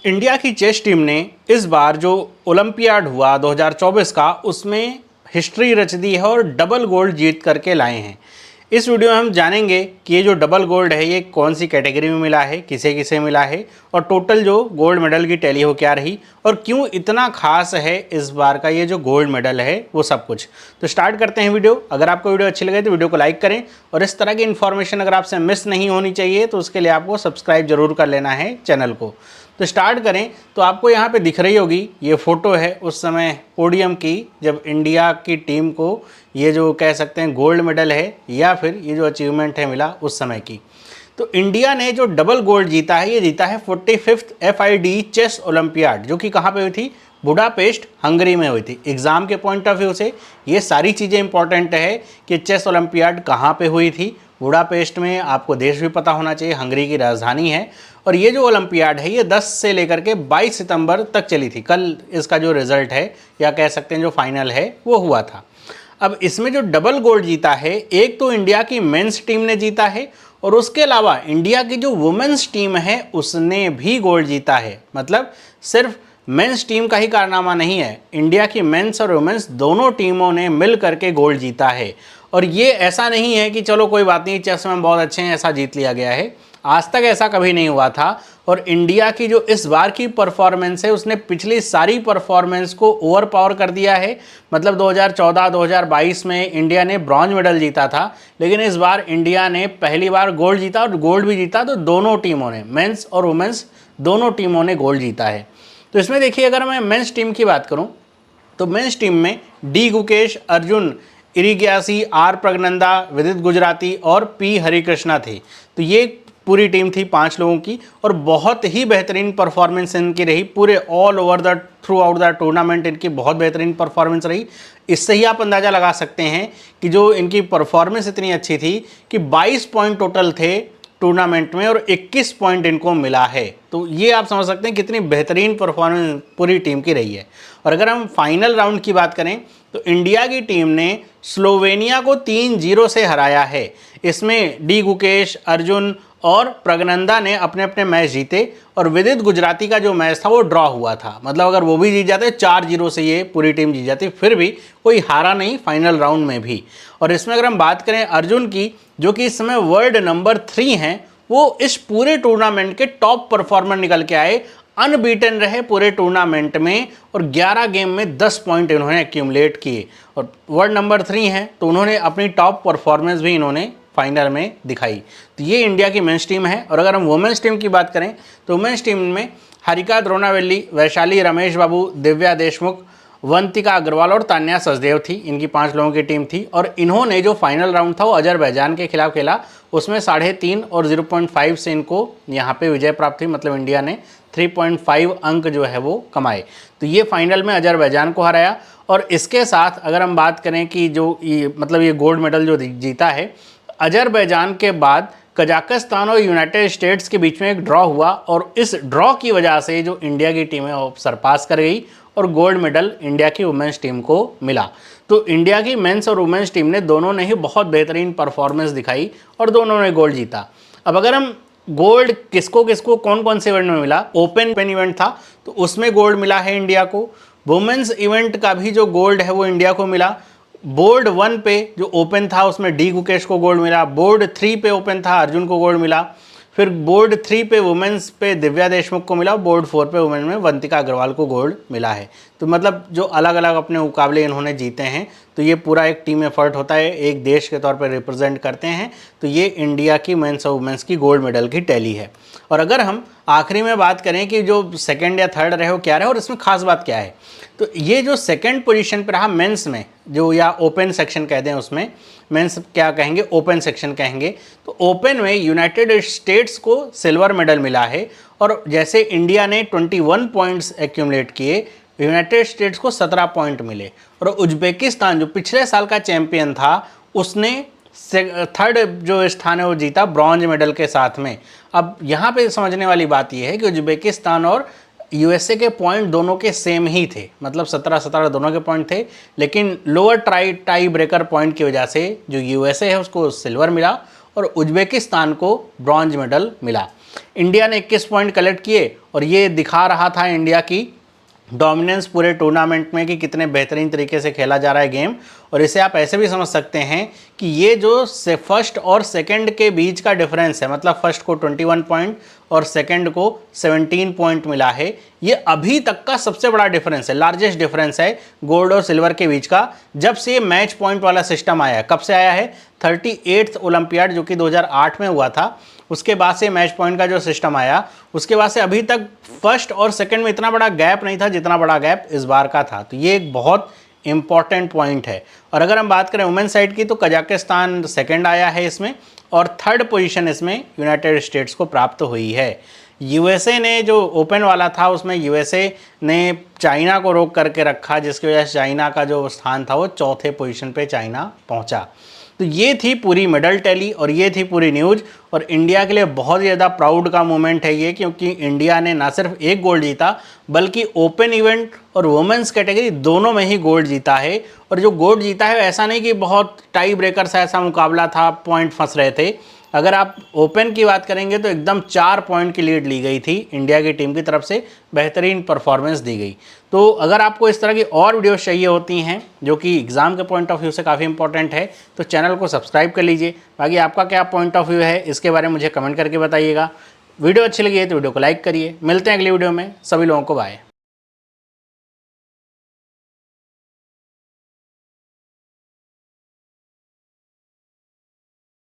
India की chess team ने इस बार जो ओलंपियाड हुआ 2024 का उसमें हिस्ट्री रच दी है और डबल गोल्ड जीत करके लाए हैं। इस वीडियो में हम जानेंगे कि ये जो डबल गोल्ड है ये कौन सी कैटेगरी में मिला है, किसे किसे मिला है और टोटल जो गोल्ड मेडल की टैली हो क्या रही और क्यों इतना खास है इस बार का ये जो गोल्ड मेडल है वो सब कुछ। तो स्टार्ट करते हैं वीडियो। अगर आपको वीडियो अच्छी लगे तो वीडियो को लाइक करें और इस तरह की इन्फॉर्मेशन अगर आपसे मिस नहीं होनी चाहिए तो उसके लिए आपको सब्सक्राइब जरूर कर लेना है चैनल को। तो स्टार्ट करें तो आपको यहाँ पे दिख रही होगी ये फ़ोटो है उस समय पोडियम की जब इंडिया की टीम को ये जो कह सकते हैं गोल्ड मेडल है या फिर ये जो अचीवमेंट है मिला उस समय की। तो इंडिया ने जो डबल गोल्ड जीता है ये जीता है 45th FIDE चेस ओलंपियाड जो कि कहाँ पे हुई थी, बुडापेस्ट हंगरी में हुई थी। एग्ज़ाम के पॉइंट ऑफ व्यू से ये सारी चीज़ें इंपॉर्टेंट है कि चेस ओलंपियाड कहाँ पे हुई थी। बुडापेस्ट में आपको देश भी पता होना चाहिए, हंगरी की राजधानी है। और ये जो ओलंपियाड है ये 10 से लेकर के 22 सितंबर तक चली थी। कल इसका जो रिज़ल्ट है या कह सकते हैं जो फाइनल है वो हुआ था। अब इसमें जो डबल गोल्ड जीता है एक तो इंडिया की मेंस टीम ने जीता है और उसके अलावा इंडिया की जो वुमेन्स टीम है उसने भी गोल्ड जीता है। मतलब सिर्फ मेंस टीम का ही कारनामा नहीं है, इंडिया की मेंस और वुमेन्स दोनों टीमों ने मिल करके गोल्ड जीता है। और ये ऐसा नहीं है कि चलो कोई बात नहीं चेस में बहुत अच्छे हैं ऐसा जीत लिया गया है, आज तक ऐसा कभी नहीं हुआ था। और इंडिया की जो इस बार की परफॉर्मेंस है उसने पिछली सारी परफॉर्मेंस को ओवर पावर कर दिया है। मतलब 2014-2022 में इंडिया ने ब्रॉन्ज मेडल जीता था, लेकिन इस बार इंडिया ने पहली बार गोल्ड जीता और गोल्ड भी जीता। तो दोनों टीमों ने, मेंस और वुमेन्स दोनों टीमों ने गोल्ड जीता है। तो इसमें देखिए अगर मैं मेंस टीम की बात करूं तो मेंस टीम में डी गुकेश, अर्जुन इरिग्यासी, आर प्रगनंदा, विदित गुजराती और पी हरिकृष्णा थे। तो ये पूरी टीम थी 5 लोगों की और बहुत ही बेहतरीन परफॉर्मेंस इनकी रही। पूरे all over the through out the tournament इनकी बहुत बेहतरीन परफॉर्मेंस रही। इससे ही आप अंदाज़ा लगा सकते हैं कि जो इनकी परफॉर्मेंस इतनी अच्छी थी कि 22 पॉइंट टोटल थे टूर्नामेंट में और 21 पॉइंट इनको मिला है। तो ये आप समझ सकते हैं कितनी बेहतरीन परफॉर्मेंस पूरी टीम की रही है। और अगर हम फाइनल राउंड की बात करें तो इंडिया की टीम ने स्लोवेनिया को 3-0 से हराया है। इसमें डी गुकेश, अर्जुन और प्रगनंदा ने अपने अपने मैच जीते और विदित गुजराती का जो मैच था वो ड्रॉ हुआ था। मतलब अगर वो भी जीत जाते 4-0 से ये पूरी टीम जीत जाती, फिर भी कोई हारा नहीं फाइनल राउंड में भी। और इसमें अगर हम बात करें अर्जुन की जो कि इस समय वर्ल्ड नंबर 3 हैं, वो इस पूरे टूर्नामेंट के टॉप परफॉर्मर निकल के आए, अनबीटन रहे पूरे टूर्नामेंट में और 11 गेम में 10 पॉइंट इन्होंने एक्यूमुलेट किए और वर्ल्ड नंबर 3 हैं तो उन्होंने अपनी टॉप परफॉर्मेंस भी इन्होंने फाइनल में दिखाई। तो ये इंडिया की मेंस टीम है। और अगर हम वुमेन्स टीम की बात करें तो वुमेन्स टीम में हरिका द्रोणावल्ली, वैशाली रमेश बाबू, दिव्या देशमुख, वंतिका अग्रवाल और तान्या सचदेव थी। इनकी 5 लोगों की टीम थी और इन्होंने जो फाइनल राउंड था वो अजरबैजान के खिलाफ खेला। उसमें 3.5 और 0.5 से इनको यहाँ पे विजय प्राप्त हुई। मतलब इंडिया ने 3.5 अंक जो है वो कमाए। तो ये फाइनल में अजरबैजान को हराया। और इसके साथ अगर हम बात करें कि जो ये गोल्ड मेडल जो जीता है, अजरबैजान के बाद कजाकिस्तान और यूनाइटेड स्टेट्स के बीच में एक ड्रॉ हुआ और इस ड्रॉ की वजह से जो इंडिया की टीम है वो सरपास कर गई और गोल्ड मेडल इंडिया की वुमेन्स टीम को मिला। तो इंडिया की मेंस और वुमेन्स टीम ने दोनों ने ही बहुत बेहतरीन परफॉर्मेंस दिखाई और दोनों ने गोल्ड जीता। अब अगर हम गोल्ड किसको किसको कौन कौन से इवेंट में मिला, ओपन इवेंट था तो उसमें गोल्ड मिला है इंडिया को। वुमेन्स इवेंट का भी जो गोल्ड है वो इंडिया को मिला। बोर्ड 1 पे जो ओपन था उसमें डी गुकेश को गोल्ड मिला। बोर्ड 3 पे ओपन था अर्जुन को गोल्ड मिला। फिर बोर्ड 3 पे वुमेन्स पे दिव्या देशमुख को मिला। बोर्ड 4 पे वुमेन में वंतिका अग्रवाल को गोल्ड मिला है। तो मतलब जो अलग अलग अपने मुकाबले इन्होंने जीते हैं तो ये पूरा एक टीम एफर्ट होता है, एक देश के तौर पर रिप्रेजेंट करते हैं। तो ये इंडिया की मेंस और वुमेन्स की गोल्ड मेडल की टैली है। और अगर हम आखिरी में बात करें कि जो सेकंड या थर्ड रहे हो क्या रहे और इसमें खास बात क्या है, तो ये जो सेकंड पोजीशन पर रहा मेंस में जो या ओपन सेक्शन कहते हैं, उसमें मेंस क्या कहेंगे, ओपन सेक्शन कहेंगे। तो ओपन में यूनाइटेड स्टेट्स को सिल्वर मेडल मिला है और जैसे इंडिया ने 21 पॉइंट्स एक्यूमुलेट किए, यूनाइटेड स्टेट्स को 17 पॉइंट मिले। और उज्बेकिस्तान जो पिछले साल का चैंपियन था उसने थर्ड जो स्थान है वो जीता ब्रॉन्ज मेडल के साथ में। अब यहाँ पे समझने वाली बात यह है कि उज्बेकिस्तान और यूएसए के पॉइंट दोनों के सेम ही थे, मतलब 17-17 दोनों के पॉइंट थे, लेकिन लोअर टाई ब्रेकर पॉइंट की वजह से जो यूएसए है उसको सिल्वर मिला और उज्बेकिस्तान को ब्रॉन्ज मेडल मिला। इंडिया ने 21 पॉइंट कलेक्ट किए और ये दिखा रहा था इंडिया की डोमिनेंस पूरे टूर्नामेंट में कि कितने बेहतरीन तरीके से खेला जा रहा है गेम। और इसे आप ऐसे भी समझ सकते हैं कि ये जो फर्स्ट और सेकंड के बीच का डिफरेंस है, मतलब फर्स्ट को 21 पॉइंट और सेकंड को 17 पॉइंट मिला है, ये अभी तक का सबसे बड़ा डिफरेंस है, लार्जेस्ट डिफरेंस है गोल्ड और सिल्वर के बीच का, जब से ये मैच पॉइंट वाला सिस्टम आया है। कब से आया है? 38th ओलंपियाड जो कि 2008 में हुआ था, उसके बाद से मैच पॉइंट का जो सिस्टम आया, उसके बाद से अभी तक फर्स्ट और सेकंड में इतना बड़ा गैप नहीं था जितना बड़ा गैप इस बार का था। तो ये एक बहुत इंपॉर्टेंट पॉइंट है। और अगर हम बात करें वुमेन साइड की, तो कजाकिस्तान सेकंड आया है इसमें और थर्ड पोजीशन इसमें यूनाइटेड स्टेट्स को प्राप्त हुई है। यूएसए ने जो ओपन वाला था उसमें यूएसए ने चाइना को रोक करके रखा, जिसकी वजह से चाइना का जो स्थान था वो चौथे पोजीशन पे चाइना पहुंचा। तो ये थी पूरी मेडल टैली और ये थी पूरी न्यूज़। और इंडिया के लिए बहुत ज़्यादा प्राउड का मोमेंट है ये, क्योंकि इंडिया ने ना सिर्फ एक गोल्ड जीता बल्कि ओपन इवेंट और वुमेन्स कैटेगरी दोनों में ही गोल्ड जीता है। और जो गोल्ड जीता है ऐसा नहीं कि बहुत टाई ब्रेकर सा ऐसा मुकाबला था, पॉइंट फंस रहे थे। अगर आप ओपन की बात करेंगे तो एकदम 4 पॉइंट की लीड ली गई थी इंडिया की टीम की तरफ से, बेहतरीन परफॉर्मेंस दी गई। तो अगर आपको इस तरह की और वीडियोस चाहिए होती हैं जो कि एग्ज़ाम के पॉइंट ऑफ व्यू से काफ़ी इंपॉर्टेंट है, तो चैनल को सब्सक्राइब कर लीजिए। बाकी आपका क्या पॉइंट ऑफ व्यू है इसके बारे में मुझे कमेंट करके बताइएगा। वीडियो अच्छी लगी है तो वीडियो को लाइक करिए। मिलते हैं अगली वीडियो में, सभी लोगों को बाय।